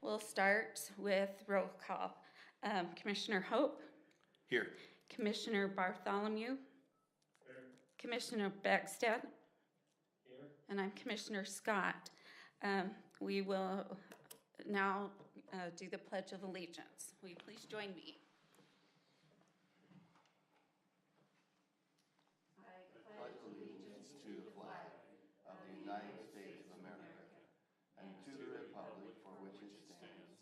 We'll start with roll call. Commissioner Hope. Here. Commissioner Bartholomew. Here. Commissioner Beckstead. Here. And I'm Commissioner Scott. We will now do the Pledge of Allegiance. Will you please join me? I pledge allegiance to the flag of the United States of America and to the republic for which it stands,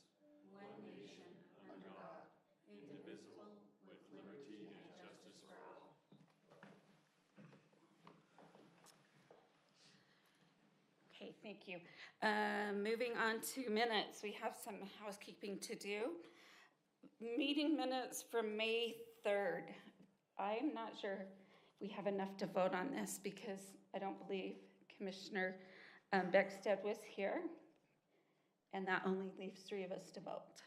one nation, under God, indivisible, with liberty and justice for all. Okay, thank you. Moving on to minutes, we have some housekeeping to do. Meeting minutes from May 3rd. I'm not sure if we have enough to vote on this because I don't believe Commissioner Beckstead was here, and that only leaves 3 of us to vote.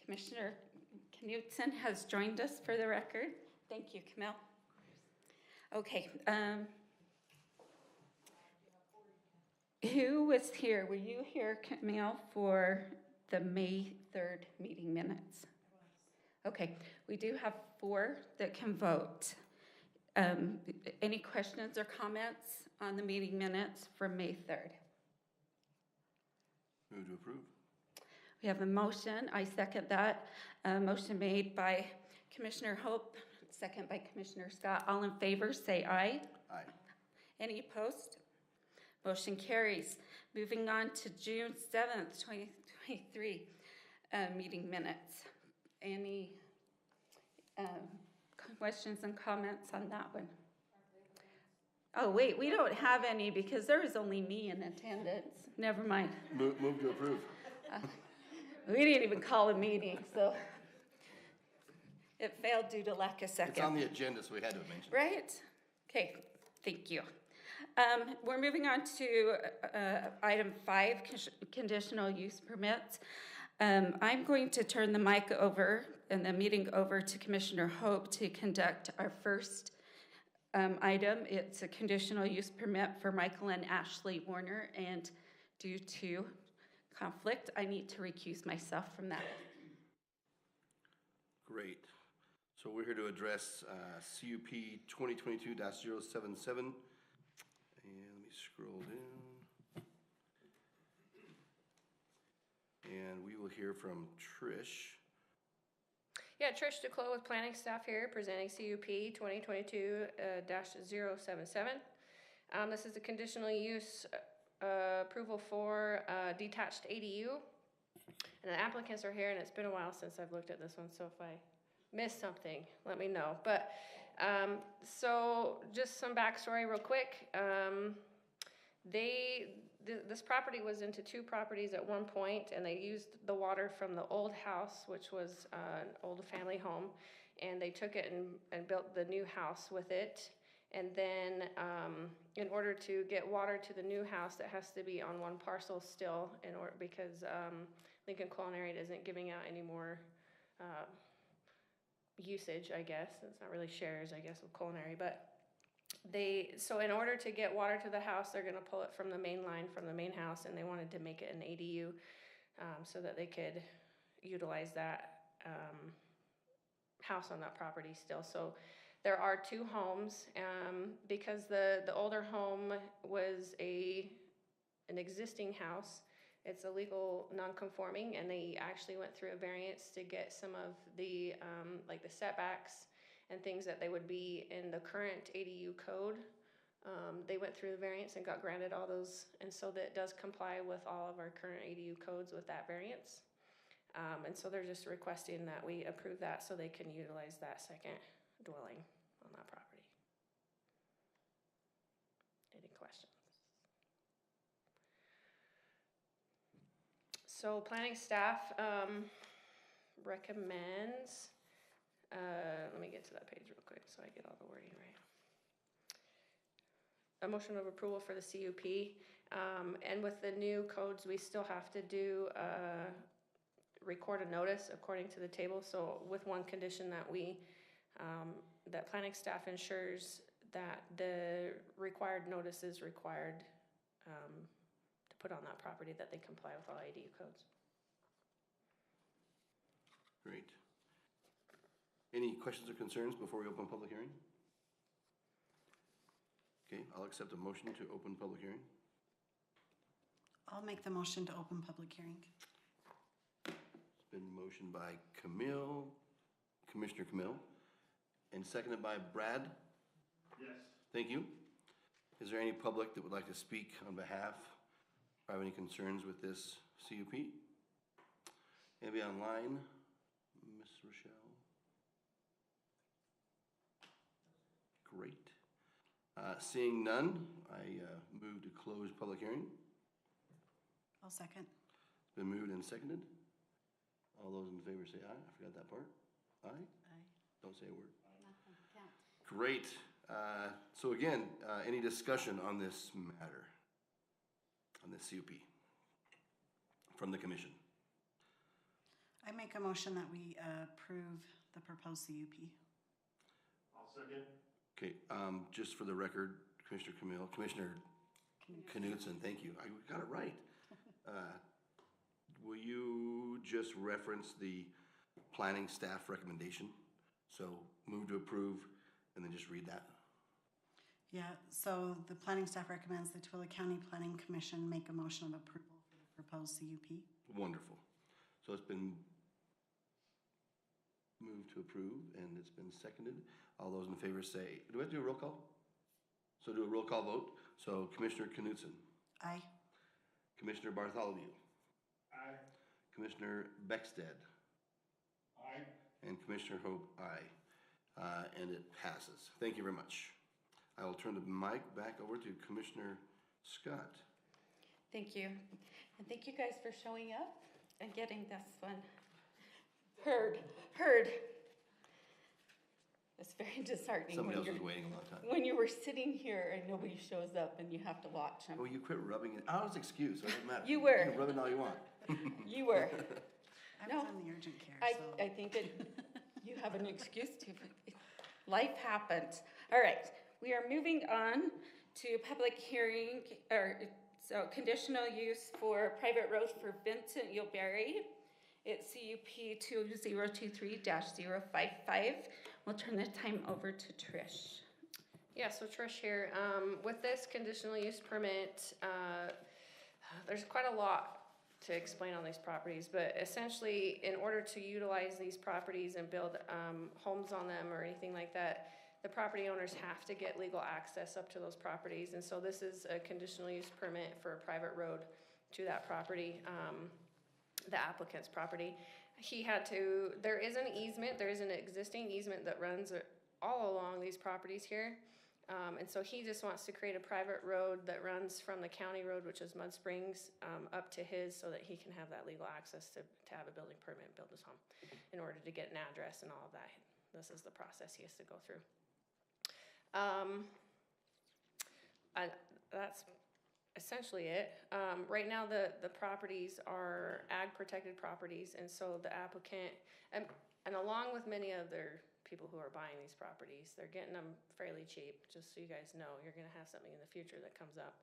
Commissioner Knudsen has joined us for the record. Thank you, Camille. Okay. Who was here? Were you here, Camille, for the May 3rd meeting minutes? Okay, we do have 4 that can vote. Any questions or comments on the meeting minutes from May 3rd? Move to approve. We have a motion. I second that. Motion made by Commissioner Hope, second by Commissioner Scott. All in favor, say aye. Aye. Any opposed? Motion carries. Moving on to June 7th, 2023 meeting minutes. Any questions and comments on that one? Oh, wait, we don't have any because there was only me in attendance. Never mind. Move to approve. We didn't even call a meeting, so it failed due to lack of second. It's on the agenda, so we had to mention it. Right? Okay, thank you. We're moving on to item 5, conditional use permits. I'm going to turn the mic over and the meeting over to Commissioner Hope to conduct our first item. It's a conditional use permit for Michael and Ashley Warner, and due to conflict, I need to recuse myself from that. Great. So we're here to address CUP 2022-077. And let me scroll down. And we will hear from Trish. Yeah, Trish Tooele with planning staff here presenting CUP 2022-077. This is a conditional use approval for detached ADU. And the applicants are here, and it's been a while since I've looked at this one, so if I missed something, let me know. But so just some backstory real quick. This property was into 2 properties at one point, and they used the water from the old house, which was an old family home, and they took it and built the new house with it. And then in order to get water to the new house, it has to be on one parcel still, because Lincoln Culinary isn't giving out any more usage, I guess. It's not really shares, I guess, with Culinary, but so in order to get water to the house, they're going to pull it from the main line from the main house, and they wanted to make it an ADU so that they could utilize that house on that property still. So there are 2 homes because the older home was an existing house. It's a legal non-conforming, and they actually went through a variance to get some of the like the setbacks and things that they would be in the current ADU code. They went through the variance and got granted all those, and so that does comply with all of our current ADU codes with that variance. And so they're just requesting that we approve that so they can utilize that second dwelling on that property. Any questions? So planning staff recommends, let me get to that page real quick so I get all the wording right. A motion of approval for the CUP. And with the new codes, we still have to do record a notice according to the table. So with one condition that that planning staff ensures that the required notice is required to put on that property that they comply with all ADU codes. Great. Any questions or concerns before we open public hearing? Okay, I'll accept a motion to open public hearing. I'll make the motion to open public hearing. It's been motioned by Commissioner Camille, and seconded by Brad. Yes. Thank you. Is there any public that would like to speak on behalf or have any concerns with this CUP? Maybe online, Miss Rochelle? Great. Seeing none, I move to close public hearing. I'll second. It's been moved and seconded. All those in favor say aye. I forgot that part. Aye? Aye. Don't say a word. Great. So again, any discussion on this matter, on this CUP from the commission? I make a motion that we approve the proposed CUP. I'll second. Okay, just for the record, Commissioner Camille, Commissioner Knudsen, thank you. I got it right. Will you just reference the planning staff recommendation? So move to approve and then just read that. Yeah, so the planning staff recommends the Tooele County Planning Commission make a motion of approval for the proposed CUP. Wonderful. So it's been moved to approve and it's been seconded. All those in favor say, do we have to do a roll call? So do a roll call vote. So Commissioner Knudsen, Aye. Commissioner Bartholomew, Aye. Commissioner Beckstead, Aye. and Commissioner Hope, aye. And it passes. Thank you very much. I will turn the mic back over to Commissioner Scott. Thank you. And thank you guys for showing up and getting this one heard. It's very disheartening Somebody else when was you're, waiting a long time. when you were sitting here and nobody shows up and you have to watch them. Oh, you quit rubbing it. Oh, it's excuse. So it doesn't matter. You were. can rub it all you want. You were. I No. was on the urgent care, I so. think that you have an excuse to. Life happens. All right, we are moving on to public hearing, so conditional use for private road for Vincent Yulberry. It's CUP 2023-055. We'll turn the time over to Trish. Yeah, so Trish here. With this conditional use permit, there's quite a lot to explain on these properties, but essentially, in order to utilize these properties and build homes on them or anything like that, the property owners have to get legal access up to those properties, and so this is a conditional use permit for a private road to that property, the applicant's property. There is an easement, there is an existing easement that runs all along these properties here. And so he just wants to create a private road that runs from the county road, which is Mud Springs, up to his so that he can have that legal access to have a building permit and build his home in order to get an address and all of that. This is the process he has to go through. That's essentially it. Right now, the properties are ag protected properties, and so the applicant, and along with many other people who are buying these properties, they're getting them fairly cheap, just so you guys know, you're gonna have something in the future that comes up.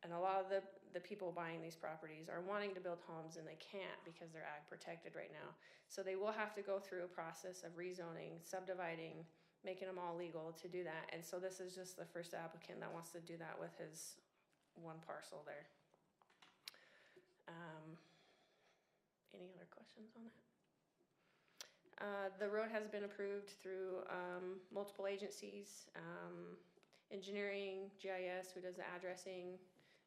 And a lot of the people buying these properties are wanting to build homes and they can't because they're ag protected right now. So they will have to go through a process of rezoning, subdividing, making them all legal to do that. And so this is just the first applicant that wants to do that with his one parcel there. Any other questions on that? The road has been approved through multiple agencies, engineering, GIS, who does the addressing.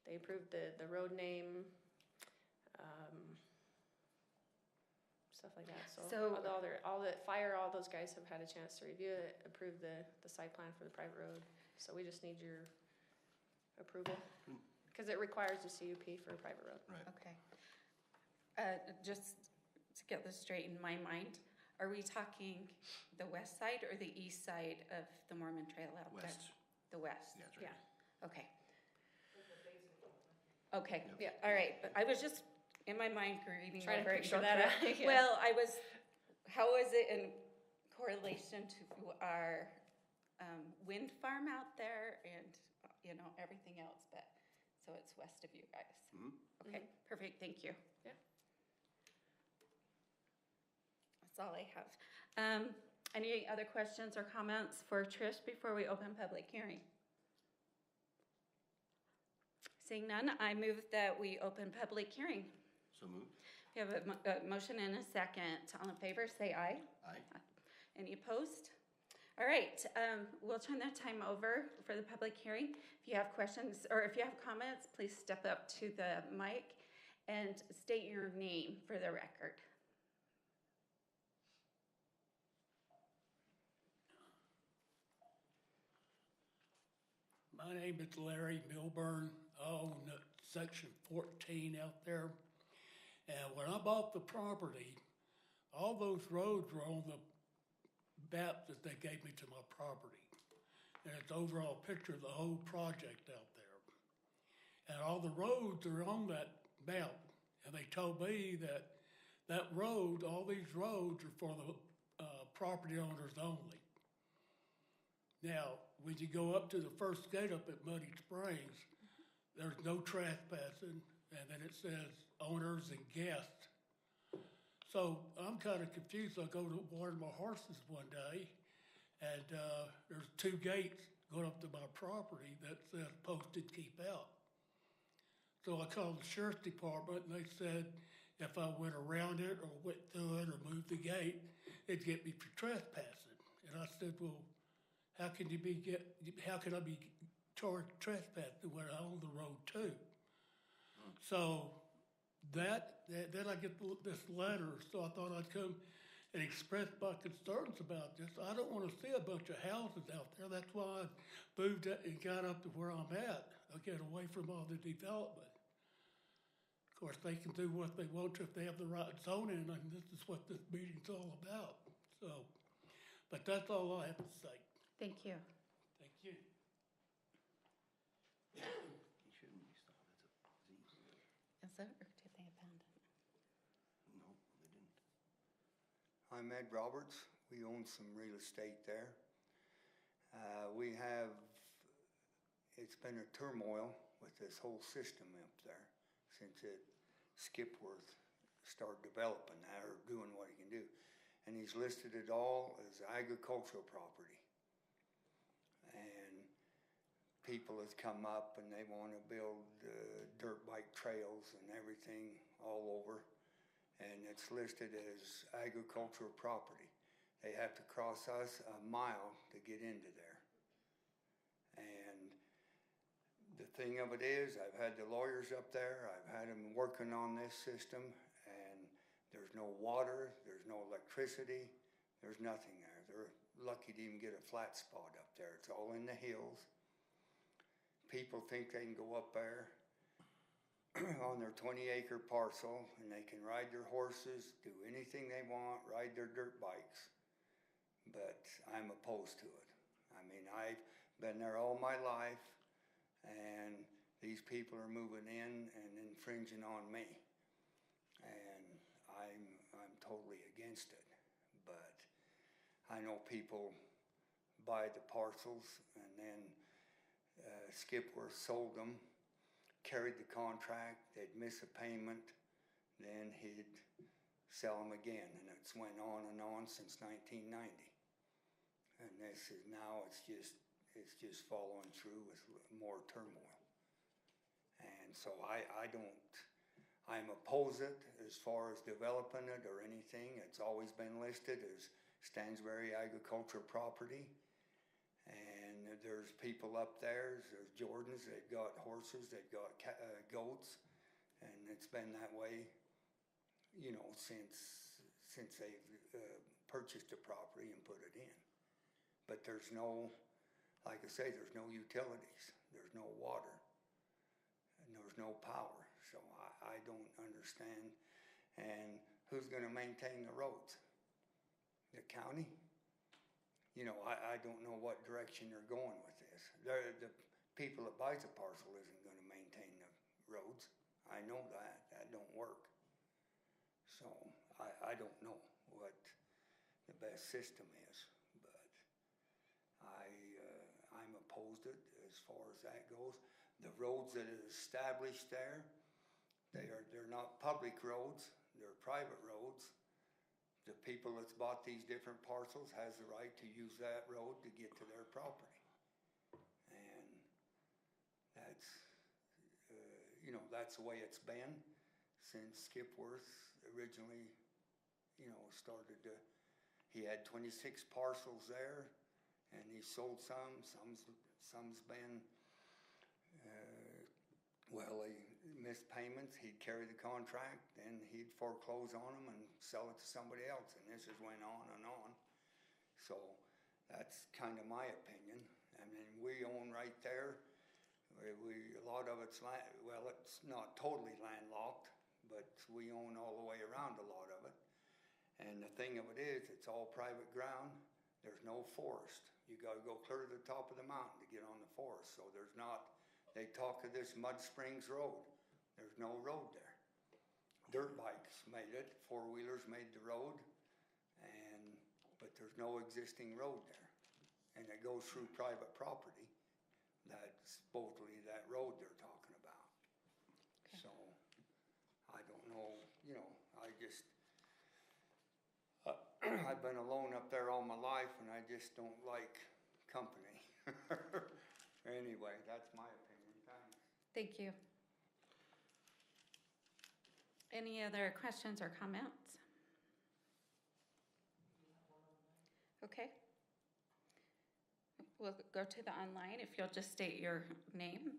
They approved the road name, stuff like that. So all those guys have had a chance to review it, approve the site plan for the private road. So we just need your approval because it requires a CUP for a private road. Right. Okay. Just to get this straight in my mind, are we talking the west side or the east side of the Mormon Trail out there? West. The west? Yeah, that's right. Yeah. Okay. Okay, Yeah. all right, but I was just in my mind reading Trying to over it. picture go that through out, it. yeah. Well, how is it in correlation to our wind farm out there and, everything else, but So it's west of you guys. Mhm. Okay, perfect, thank you. Yeah. That's all I have. Any other questions or comments for Trish before we open public hearing? Seeing none, I move that we open public hearing. So moved. We have a motion and a second. All in favor, say aye. Aye. Any opposed? All right, we'll turn that time over for the public hearing. If you have questions or if you have comments, please step up to the mic and state your name for the record. My name is Larry Milburn. I own section 14 out there. And when I bought the property, all those roads were on the map that they gave me to my property. And it's overall picture of the whole project out there. And all the roads are on that map. And they told me that that road, all these roads are for the property owners only. Now, when you go up to the first gate up at Muddy Springs, there's no trespassing, and then it says owners and guests. So I'm kind of confused. I go to water my horses one day, and there's 2 gates going up to my property that says posted keep out. So I called the sheriff's department, and they said if I went around it or went through it or moved the gate, it'd get me for trespassing. And I said, well, how can I be charged trespassing when I own the road too? So then I get this letter, so I thought I'd come and express my concerns about this. I don't want to see a bunch of houses out there. That's why I moved it and got up to where I'm at. I get away from all the development. Of course, they can do what they want to if they have the right zoning, and this is what this meeting's all about. So, but that's all I have to say. Thank you. Thank you. You shouldn't be stopped. That's a Z. Is that, or did they abandon it? No, they didn't. I'm Ed Roberts. We own some real estate there. It's been a turmoil with this whole system up there since Skipworth started developing that or doing what he can do. And he's listed it all as agricultural property. And people have come up and they want to build dirt bike trails and everything all over. And it's listed as agricultural property. They have to cross us a mile to get into there. And the thing of it is, I've had the lawyers up there, I've had them working on this system, and there's no water, there's no electricity, there's nothing there. They're lucky to even get a flat spot up there. It's all in the hills. People think they can go up there on their 20-acre parcel and they can ride their horses, do anything they want, ride their dirt bikes. But I'm opposed to it. I mean, I've been there all my life, and these people are moving in and infringing on me. And I'm totally against it. But I know people buy the parcels and then Skipworth sold them, carried the contract, they'd miss a payment, then he'd sell them again, and it's went on and on since 1990. And this is now it's just following through with more turmoil. And so I'm opposed it as far as developing it or anything. It's always been listed as Stansbury agricultural property. And there's people up there, there's Jordans, they've got horses, they've got goats, and it's been that way, you know, since they've purchased the property and put it in. But there's no, like I say, there's no utilities, there's no water, and there's no power. So I don't understand. And who's going to maintain the roads? The county? You know, I don't know what direction they're going with this. The people that buys a parcel isn't going to maintain the roads. I know that. That don't work. So I don't know what the best system is, but I'm opposed it as far as that goes. The roads that are established there, they're not public roads, they're private roads. The people that's bought these different parcels has the right to use that road to get to their property. And that's, that's the way it's been since Skipworth originally, started to, he had 26 parcels there, and he sold some's been, he missed payments, he'd carry the contract, then he'd foreclose on them and sell it to somebody else, and this just went on and on. So that's kind of my opinion. I mean, we own right there. A lot of it's it's not totally landlocked, but we own all the way around a lot of it. And the thing of it is, it's all private ground. There's no forest. You gotta go clear to the top of the mountain to get on the forest. So there's not, they talk of this Mud Springs Road. There's no road there. Dirt bikes made it, four-wheelers made the road, but there's no existing road there. And it goes through private property. That's supposedly that road they're talking about. Okay. So, I don't know, I just, I've been alone up there all my life and I just don't like company. Anyway, that's my opinion. Thanks. Thank you. Any other questions or comments? Okay. We'll go to the online, if you'll just state your name.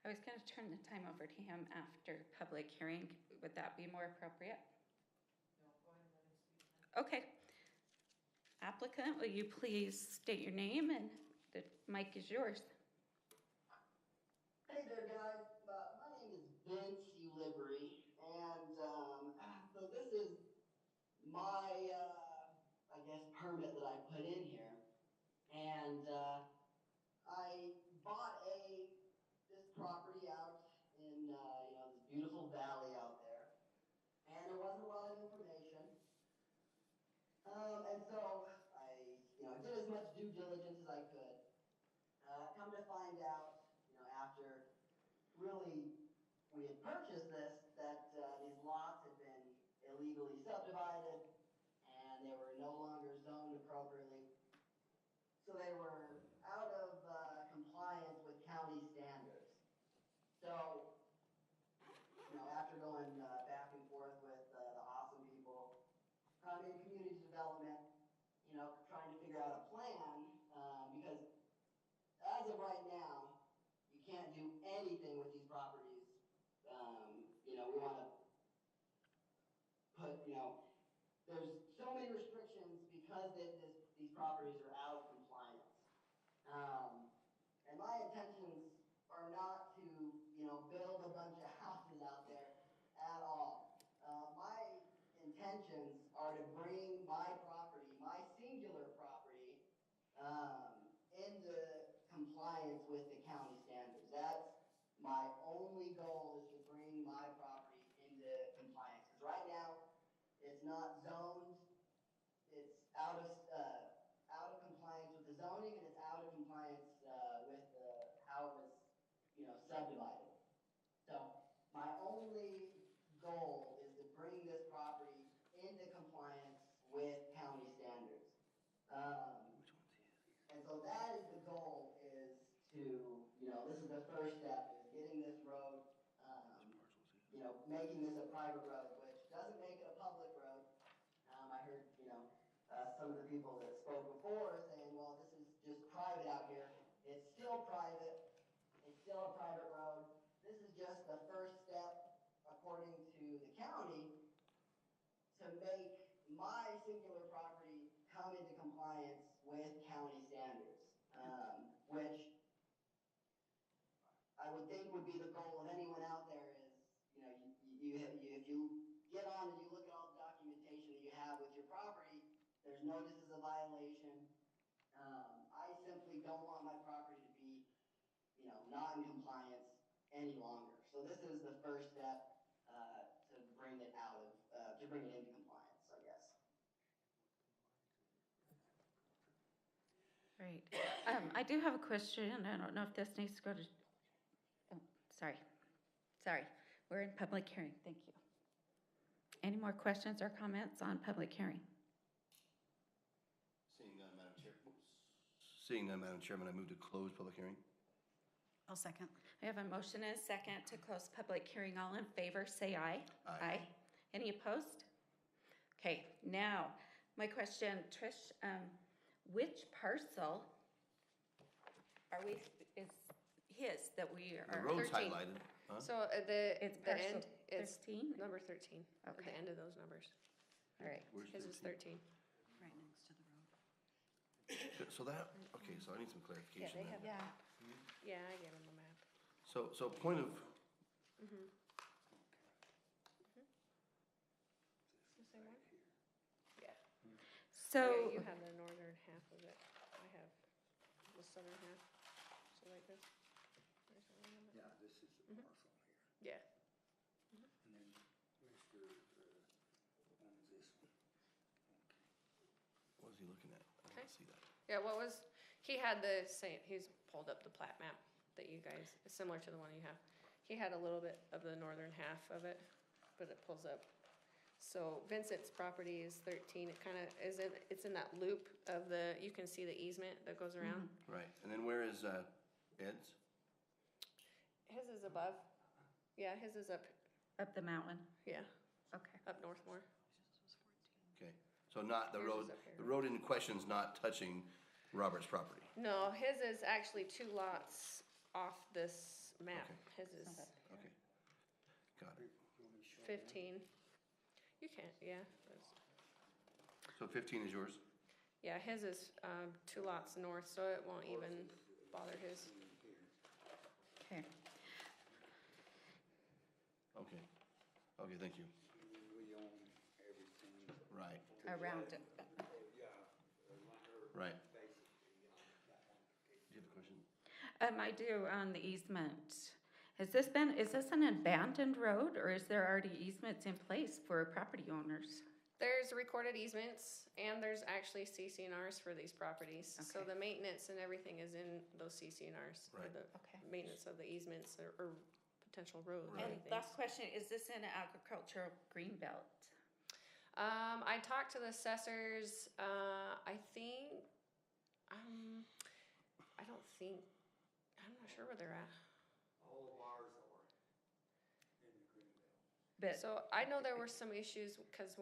I was going to turn the time over to him after public hearing. Would that be more appropriate? Okay. Applicant, will you please state your name, and the mic is yours. Hey there, guys. My name is Vince Ulivery, and so this is my, I guess, permit that I put in here. And I bought this property out in, this beautiful valley out there, and there wasn't a lot of information. And so I, did as much due diligence as I could. Come to find out, after really we had purchased this, that these lots had been illegally subdivided, and they were no longer zoned appropriately. So they were out of compliance with county standards. So, after going back and forth with the awesome people in community development, trying to figure out a plan, because as of right now, you can't do anything with these properties. We want to put, there's so many restrictions because these properties are out of compliance. And my intentions are not to, build a bunch of houses out there at all. My intentions are to bring my property, my singular property, into compliance with the county standards. That's my only goal, is to bring my property into compliance. Because right now, it's not zoned. It's out of compliance with the zoning, and it's out of compliance with how it was, subdivided. So my only goal is to bring this property into compliance with county standards. And so that is the goal, is to, this is the first step, is getting this road, making this a private road, which doesn't make it a public road. I heard, some of the people that spoke before saying, well, this is just private out here. It's still private. It's still a private road. This is just the first step, according to the county, to make my singular property come into compliance with county standards, which I would think would be the goal of anyone out there. Is, if you get on and you look at all the documentation that you have with your property, there's notices of violation. I simply don't want my property to be, not in compliance any longer. So this is the first step to bring it to bring it into compliance, I guess. All great. I do have a question. I don't know if this needs to go to, oh, sorry. Sorry, we're in public hearing. Thank you. Any more questions or comments on public hearing? Seeing none, Madam Chairman, I move to close public hearing. I'll second. I have a motion and a second to close public hearing. All in favor, say aye. Aye. Any opposed? Okay, now, my question, Trish, which parcel is his that we The are? road's 13. highlighted, huh? So It's the parcel end, it's 13? number 13, at Okay. the end of those numbers. All right. Where's His is 13. Right next to the road. So that, okay, so I need some clarification then. Yeah. Yeah, I gave him a map. So point of, The same one? Yeah. So, You have the northern half of it. I have the southern half. So like this. There's one of them. Yeah, this is the parcel here. Yeah. And then Mr. owns this one. what was he looking at? I Okay. didn't see that. Yeah, what was, he had the same, he's pulled up the plat map that you guys, it's similar to the one you have. He had a little bit of the northern half of it, but it pulls up. So Vincent's property is 13, it kinda is in, it's in that loop of the, you can see the easement that goes around. Right, and then where is Ed's? His is above, yeah, his is up, up the mountain. yeah, Okay. up north more. Okay, so not the Yours road, is up here, the right? road in question's not touching Robert's property. No, his is actually 2 lots off this map. Okay. His is Okay, got it. 15. You can't, yeah. that's- So 15 is yours? Yeah, his is 2 lots north, so it won't even bother his. Okay. Okay, okay, thank you. We own everything. Right, Around it. right. Do you have a question? I do on the easement. Is this an abandoned road or is there already easements in place for property owners? There's recorded easements and there's actually CCNRs for these properties. So Okay. the maintenance and everything is in those CCNRs. for Right. The Okay. maintenance of the easements or potential roads or Right. And anything. last question, is this in agricultural green belt? I talked to the assessors, I think, I don't think, I'm not sure where they're at. All of ours are in the green belt. But, So I know there were some issues, because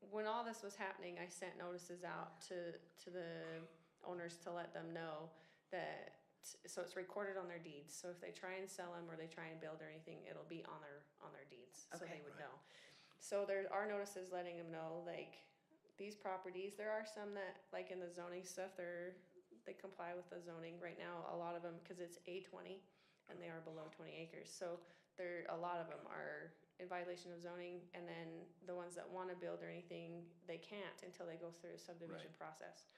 when all this was happening, I sent notices out to the owners to let them know that, so it's recorded on their deeds, so if they try and sell them or they try and build or anything, it'll be on their deeds, so Okay. they would Right. know. So there are notices letting them know, like, these properties, there are some that, like in the zoning stuff, they comply with the zoning right now, a lot of them, because it's A20, and they are below 20 acres, so a lot of them are in violation of zoning, and then the ones that want to build or anything, they can't until they go through a subdivision Right. process.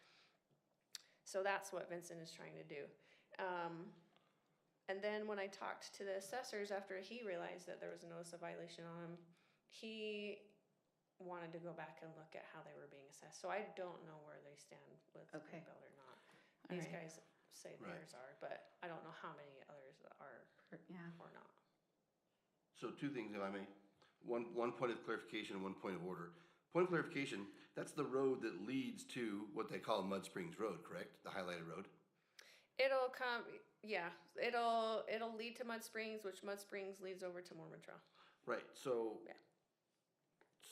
So that's what Vincent is trying to do. And then when I talked to the assessors after he realized that there was a notice of violation on him, he wanted to go back and look at how they were being assessed. So I don't know where they stand with Okay. Greenbelt or not. All These right. guys say Right. theirs are, but I don't know how many others are yeah. or not. So 2 things, if I may. One point of clarification and one point of order. Point of clarification, that's the road that leads to what they call Mud Springs Road, correct? The highlighted road? It'll come, yeah, it'll lead to Mud Springs, which Mud Springs leads over to Mormon Trail. Right, so. Yeah.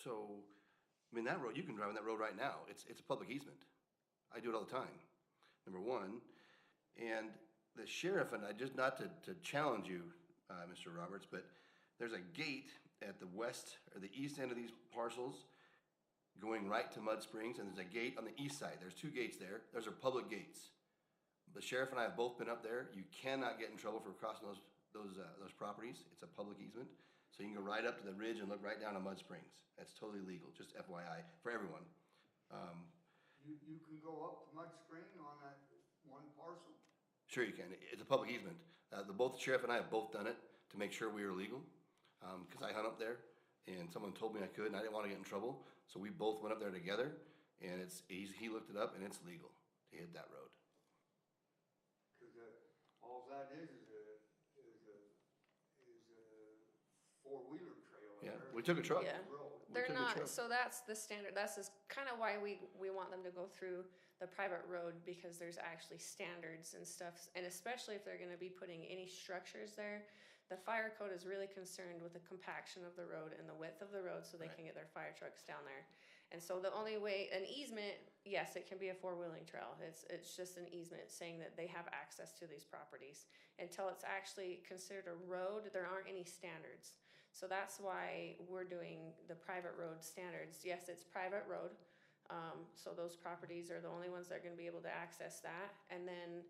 So, I mean, that road, you can drive on that road right now. It's a public easement. I do it all the time, number one. And the sheriff, and I just, not to challenge you, Mr. Roberts, but there's a gate at the west or the east end of these parcels going right to Mud Springs, and there's a gate on the east side. There's 2 gates there. Those are public gates. The sheriff and I have both been up there. You cannot get in trouble for crossing those properties. It's a public easement. So you can go right up to the ridge and look right down to Mud Springs. That's totally legal, just FYI, for everyone. You can go up to Mud Spring on that one parcel. Sure you can. It's a public easement. Both the sheriff and I have both done it to make sure we are legal. Because I hunt up there, and someone told me I could, and I didn't want to get in trouble. So we both went up there together, and he looked it up, and it's legal to hit that road. Cause all that is a four-wheeler trail Yeah, there. we took a truck. Yeah. Road. We They're took a not, truck. so that's the standard, that's just kind of why we want them to go through the private road, because there's actually standards and stuff, and especially if they're gonna be putting any structures there, the fire code is really concerned with the compaction of the road and the width of the road so they Right. can get their fire trucks down there. And so the only way, an easement, yes, it can be a four-wheeling trail, it's just an easement saying that they have access to these properties. Until it's actually considered a road, there aren't any standards. So that's why we're doing the private road standards. Yes, it's private road, so those properties are the only ones that are gonna be able to access that. And then,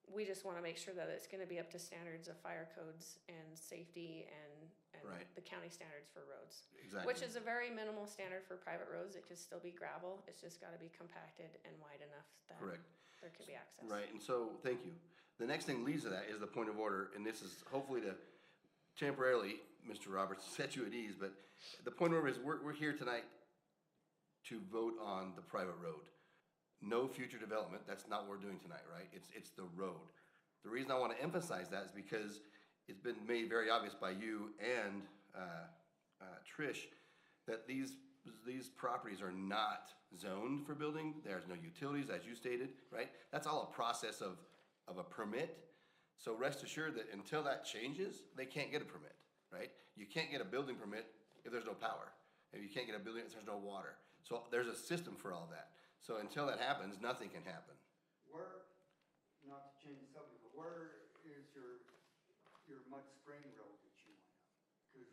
we just wanna make sure that it's gonna be up to standards of fire codes and safety and Right. the county standards for roads. Exactly. Which is a very minimal standard for private roads. It could still be gravel. It's just gotta be compacted and wide enough that Correct. there can be access. Right, and so, thank you. The next thing leads to that is the point of order, and this is hopefully to temporarily, Mr. Roberts, set you at ease, but the point of order is, we're here tonight to vote on the private road. No future development, that's not what we're doing tonight, right? It's the road. The reason I wanna emphasize that is because it's been made very obvious by you and, Trish, that these properties are not zoned for building. There's no utilities, as you stated, right? That's all a process of a permit. So rest assured that until that changes, they can't get a permit, right? You can't get a building permit if there's no power. If you can't get a building if there's no water. So there's a system for all that. So until that happens, nothing can happen. Where, not to change the subject, but where is your Mud Spring Road that you went up? Cause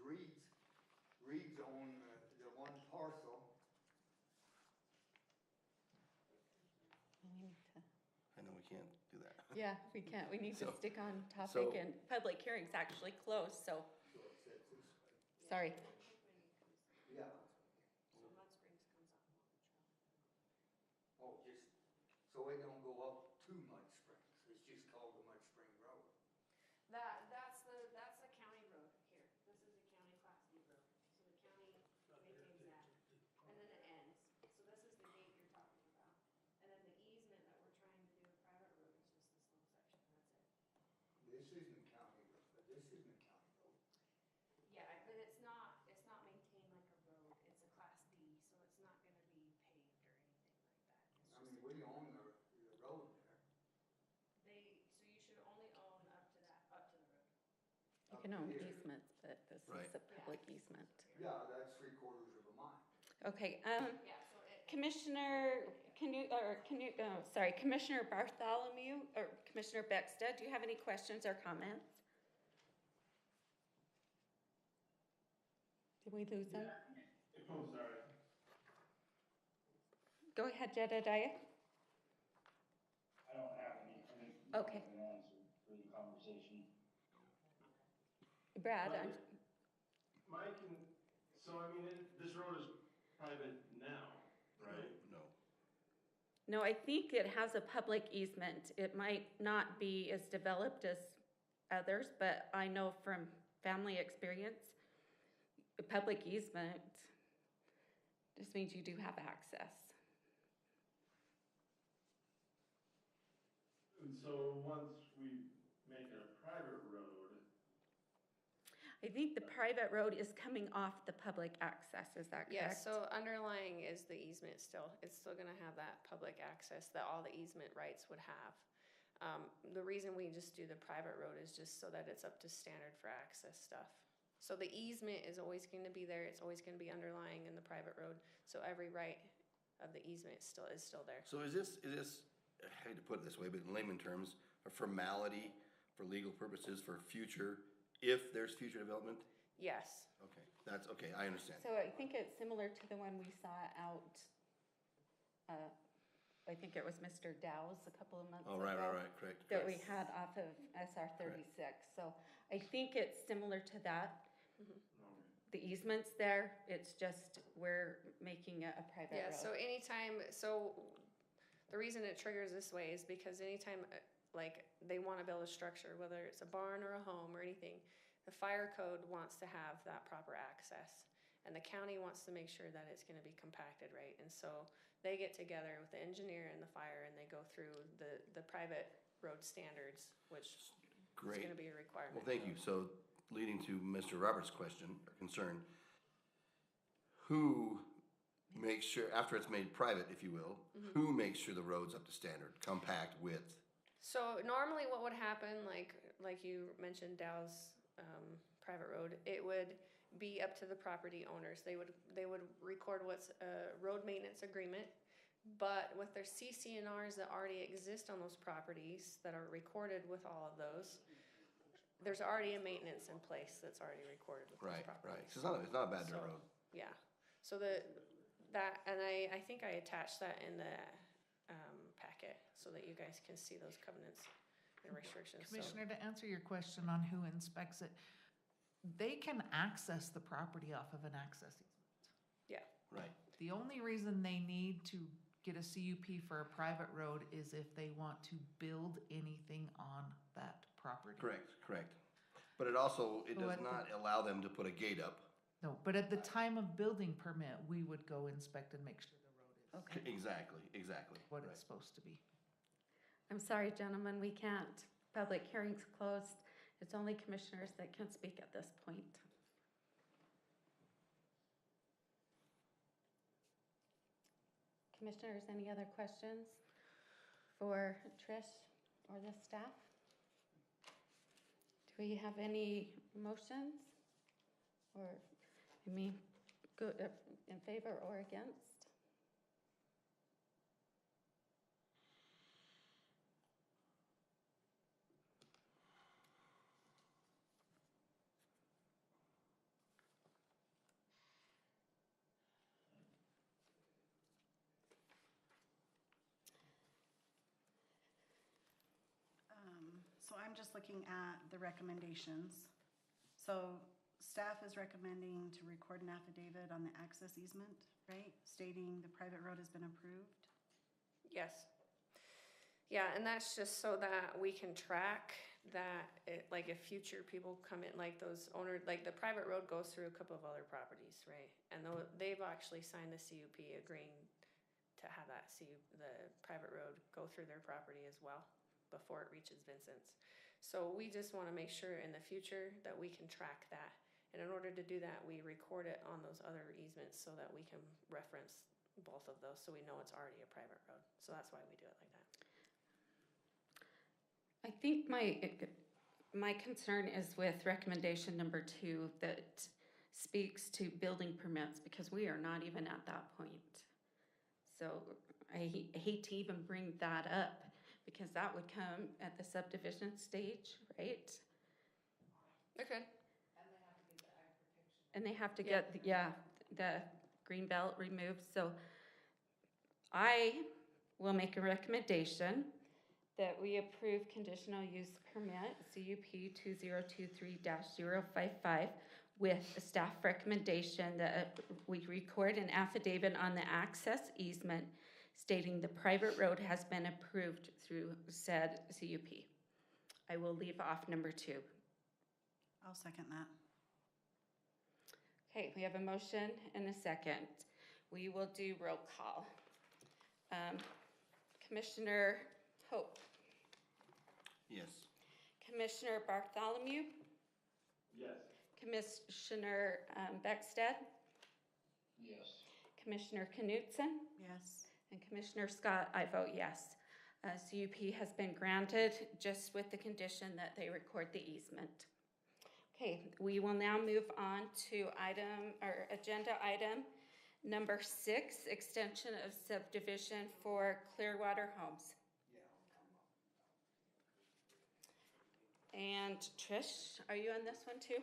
Reed's on the one parcel. I know we can't do that. Yeah, we can't, we need to So- stick on so- topic, and public hearing's actually closed, so, So it sits this way. sorry. Yeah. So Mud Springs comes up on the trail. Oh, just, so it don't go up to Mud Springs, it's just called the Mud Spring Road. That's the county road here. This is a county class D road. So the county maintains that. And then it ends. So this is the gate you're talking about. And then the easement that we're trying to do a private road is just this little section. That's it. This isn't county road, but this isn't a county road. Yeah, but it's not maintained like a road. It's a class D, so it's not gonna be paved or anything like that. It's I just mean, a- we own the road there. so you should only own up to the road. You can own Here. easements, but this Right. is a public easement. Yeah, that's 3/4 of a mile. Okay, Yeah, so Commissioner, Commissioner Bartholomew, or Commissioner Beckstead, do you have any questions or comments? Did we lose them? Oh, sorry. Go ahead, Jedediah. I don't have any, I think. Okay. An answer for the conversation. Brad, Mike, so I mean, this road is private now, right? No. no, I think it has a public easement. It might not be as developed as others, but I know from family experience, a public easement just means you do have access. And so once we make it a private road, I think the private road is coming off the public access, is that correct? yes, so underlying is the easement still. It's still gonna have that public access that all the easement rights would have. The reason we just do the private road is just so that it's up to standard for access stuff. So the easement is always gonna be there, it's always gonna be underlying in the private road, so every right of the easement is still there. So is this, I hate to put it this way, but in layman terms, a formality for legal purposes for future, if there's future development? Yes, Okay, that's, okay, I understand. So I think it's similar to the one we saw out, I think it was Mr. Dow's a couple of months ago. Oh, right, correct. That we correct. had off of SR 36. So I think it's similar to that. The easement's there, it's just we're making it a private road. yeah, so anytime, so the reason it triggers this way is because anytime, like, they wanna build a structure, whether it's a barn or a home or anything, the fire code wants to have that proper access. And the county wants to make sure that it's gonna be compacted, right? And so They get together with the engineer and the fire, and they go through the private road standards, which is Great. gonna be a requirement. Well, thank you. So leading to Mr. Roberts' question or concern, who makes sure, after it's made private, if you will, who makes sure the road's up to standard, compact, width? So normally what would happen, like you mentioned Dow's private road, it would be up to the property owners. They would record what's a road maintenance agreement, but with their CCNRs that already exist on those properties that are recorded with all of those, there's already a maintenance in place that's already recorded with those Right, properties. right. 'Cause it's not a bad dirt So, road. yeah, so and I think I attached that in the packet so that you guys can see those covenants and restrictions. So- Commissioner, to answer your question on who inspects it, they can access the property off of an access easement. Yeah, Right. The only reason they need to get a CUP for a private road is if they want to build anything on that property. Correct, correct. But it also, it So does at the- not allow them to put a gate up. No, but at the time of building permit, we would go inspect and make sure the road is Exactly, exactly. what Right. it's supposed to be. I'm sorry, gentlemen, we can't. Public hearing's closed. It's only commissioners that can speak at this point. Commissioners, any other questions for Trish or the staff? Do we have any motions? Or, I mean, go in favor or against? So I'm just looking at the recommendations. So staff is recommending to record an affidavit on the access easement, right? Stating the private road has been approved. yes. Yeah, and that's just so that we can track that, like if future people come in, like those owners, like the private road goes through a couple of other properties, right? And they've actually signed the CUP agreeing to have the private road go through their property as well before it reaches Vincent's. So we just wanna make sure in the future that we can track that. And in order to do that, we record it on those other easements so that we can reference both of those, so we know it's already a private road. So that's why we do it like that. I think my concern is with recommendation number 2 that speaks to building permits, because we are not even at that point. So I hate to even bring that up, because that would come at the subdivision stage, right? Okay. And they have to get, the green belt removed. So I will make a recommendation that we approve conditional use permit, CUP 2023-055, with a staff recommendation that we record an affidavit on the access easement stating the private road has been approved through said CUP. I will leave off number 2. I'll second that. Okay, we have a motion and a second. We will do roll call. Commissioner Hope. Yes. Commissioner Bartholomew. Yes. Commissioner Beckstead. Yes. Commissioner Knutson. Yes. And Commissioner Scott, I vote yes. CUP has been granted, just with the condition that they record the easement. Okay, we will now move on to agenda item number 6, extension of subdivision for Clearwater Homes. And Trish, are you on this one too?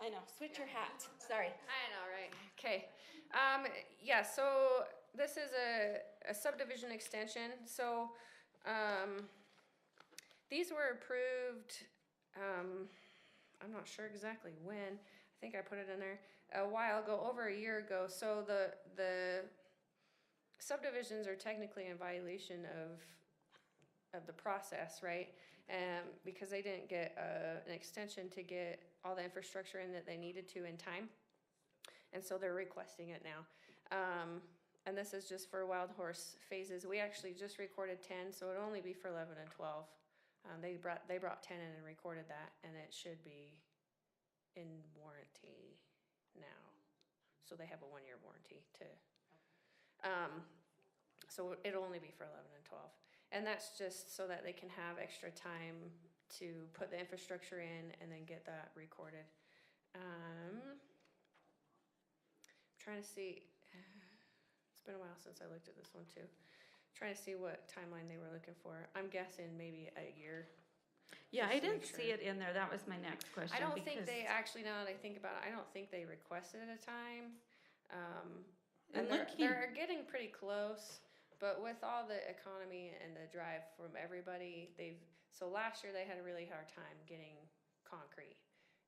I know, switch your hat, sorry. I know, right? Okay. Yeah, so this is a subdivision extension. So these were approved, I'm not sure exactly when. I think I put it in there a while ago, over a year ago. So the subdivisions are technically in violation of the process, right? Because they didn't get an extension to get all the infrastructure in that they needed to in time. and so they're requesting it now. And this is just for wild horse phases. We actually just recorded 10, so it'd only be for 11 and 12. They brought 10 in and recorded that, and it should be in warranty now. So they have a 1-year warranty to, so it'll only be for 11 and 12. And that's just so that they can have extra time to put the infrastructure in and then get that recorded. Trying to see, it's been a while since I looked at this one too. Trying to see what timeline they were looking for. I'm guessing maybe a year. Yeah, Just I to make didn't see sure. it in there. That was my next question. I don't think because- they actually, now that I think about it, I don't think they requested a time. And And looking- they're getting pretty close, but with all the economy and the drive from everybody, so last year they had a really hard time getting concrete.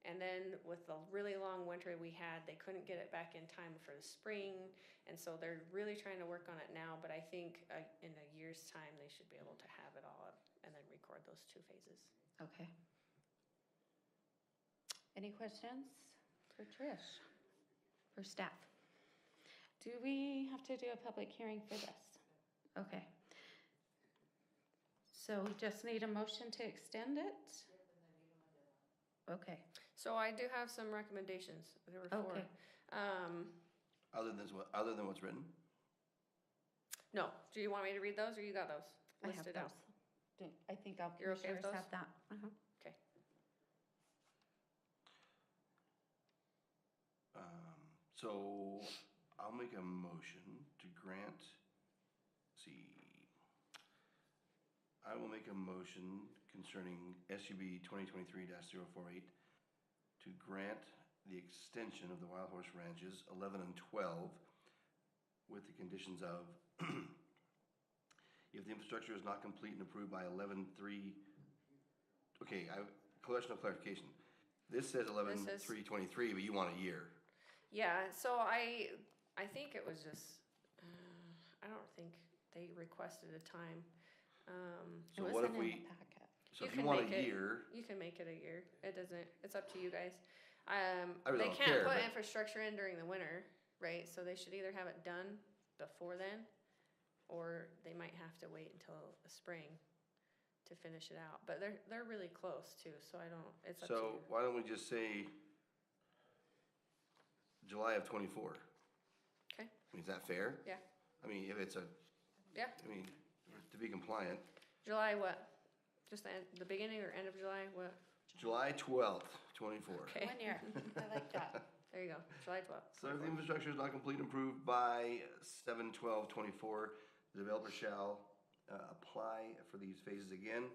And then with the really long winter we had, they couldn't get it back in time for the spring. And so they're really trying to work on it now, but I think in a year's time, they should be able to have it all up and then record those 2 phases. Okay. Any questions for Trish? For staff? Do we have to do a public hearing for this? Okay. So we just need a motion to extend it? Okay. So I do have some recommendations. There were 4. Okay. Other than what's written? No, do you want me to read those or you got those I have listed out? those. I think all You're okay with commissioners those? have that. Uh-huh. Okay. So I'll make a motion to grant, I will make a motion concerning SUB 2023-048 to grant the extension of the Wild Horse Ranches 11 and 12 with the conditions of if the infrastructure is not complete and approved by 11/3, okay, question of clarification. This says 11/3/23, but you want a year. Yeah, so I think it was just, I don't think they requested a time. So It what if wasn't in we, the packet. so if You you can want make a it- year, You can make it a year. It doesn't, it's up to you guys. really They don't can't care, put but- infrastructure in during the winter, right? So they should either have it done before then, or they might have to wait until the spring to finish it out. But they're really close too, so I don't, it's up to so you. why don't we just say July of 24? Okay, I mean, is that fair? yeah, I mean, if it's yeah. I mean, to be compliant, July what? Just the beginning or end of July, what? July 12th, 24. Okay, 1 year. I like that. there you go, July 12th. So if the infrastructure is not complete and approved by 7/12/24, the developer shall apply for these phases again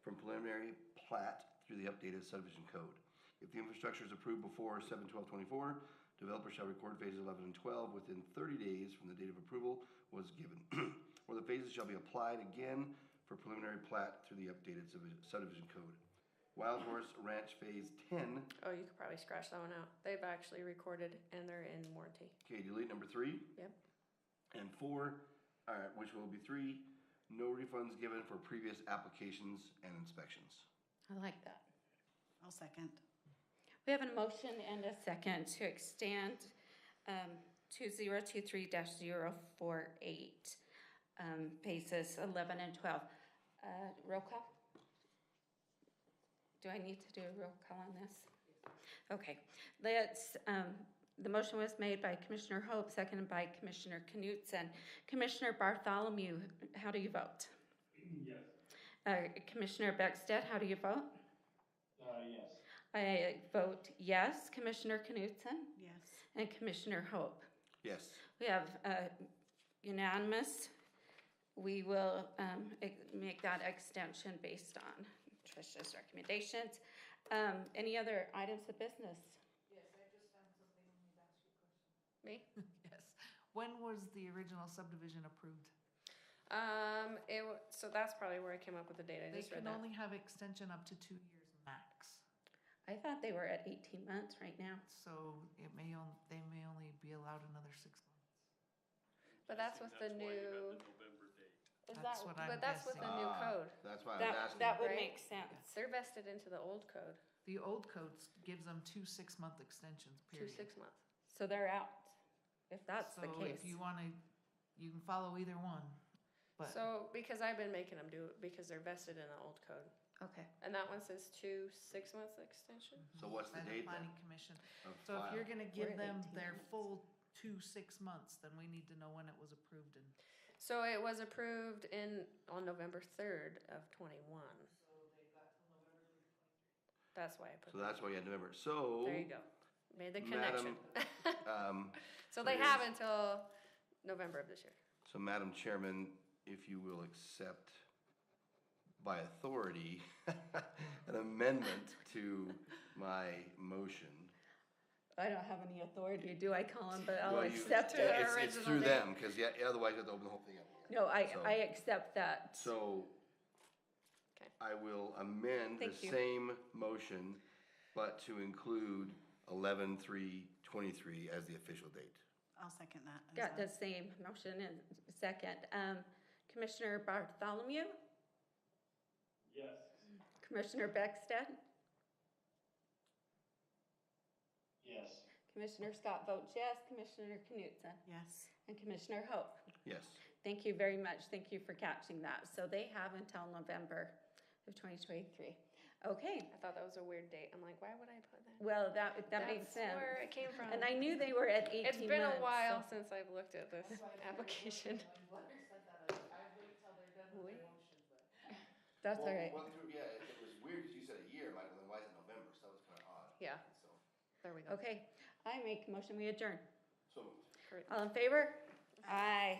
from preliminary plat through the updated subdivision code. If the infrastructure is approved before 7/12/24, developer shall record phases 11 and 12 within 30 days from the date of approval was given. Or the phases shall be applied again for preliminary plat through the updated subdivision code. Wild Horse Ranch Phase 10. Oh, you could probably scratch that one out. They've actually recorded and they're in warranty. Okay, delete number 3. Yep. And 4, which will be 3, no refunds given for previous applications and inspections. I like that. I'll second. We have a motion and a second to extend 2023-048, phases 11 and 12. Roll call? Do I need to do a roll call on this? Okay, the motion was made by Commissioner Hope, seconded by Commissioner Knutson. Commissioner Bartholomew, how do you vote? Yes. Commissioner Beckstead, how do you vote? Yes. I vote yes. Commissioner Knutson Yes. and Commissioner Hope. Yes. We have unanimous. We will make that extension based on Tricia's recommendations. Any other items of business? Yes, I just found something I need to ask you a question. Me? Yes. When was the original subdivision approved? So that's probably where I came up with the date. I They just read can that. only have extension up to 2 years max. I thought they were at 18 months right now. So they may only be allowed another 6 months. But that's with the new. Is That's that, what I'm but that's with the new guessing. code. That's why I was asking. That would Right? make sense. They're vested into the old code, The old code gives them 2 6-month extensions, 2 period. 6 months. So So they're out, if that's the So case. if you wanna, you can follow either one, but. So, because I've been making them do it because they're vested in the old code. Okay. And that one says 2 6-month extension? So what's the by date then? Planning Commission. of So if you're file? gonna We're give at them 18 their months. full 6 months, then we need to know when it was approved and. So it was approved on November 3rd of 21. That's why I put So that. that's why you had November, so. There you go. Made the connection. Madam, So so they have here's- until November of this year. So Madam Chairman, if you will accept by authority an amendment to my motion. I don't have any authority, do I, Colin, but I'll Well, you- accept To it. our It's original through date. them, because yeah, otherwise you have to open the whole thing up again. No, I So- accept that. So Okay. I will amend the Thank you. same motion, but to include 11/3/23 as the official date. I'll second that. as Got well. the same motion in second. Commissioner Bartholomew, Yes. Commissioner Beckstead, Yes. Commissioner Scott votes yes, Commissioner Knutson, Yes. and Commissioner Hope. Yes. Thank you very much. Thank you for catching that. So they have until November of 2023. Okay, I thought that was a weird date. I'm like, why would I put that? well, that makes That's sense. where it came from. And I knew they were at 18 months. It's been a while so- since I've looked at this application. That's all right. Well, yeah, it was weird because you said a year, Michael, then why is it November? So that was kind of odd. Yeah. So, There we go. Okay, I make a motion, we adjourn. so moved. Correct. All in favor? Aye.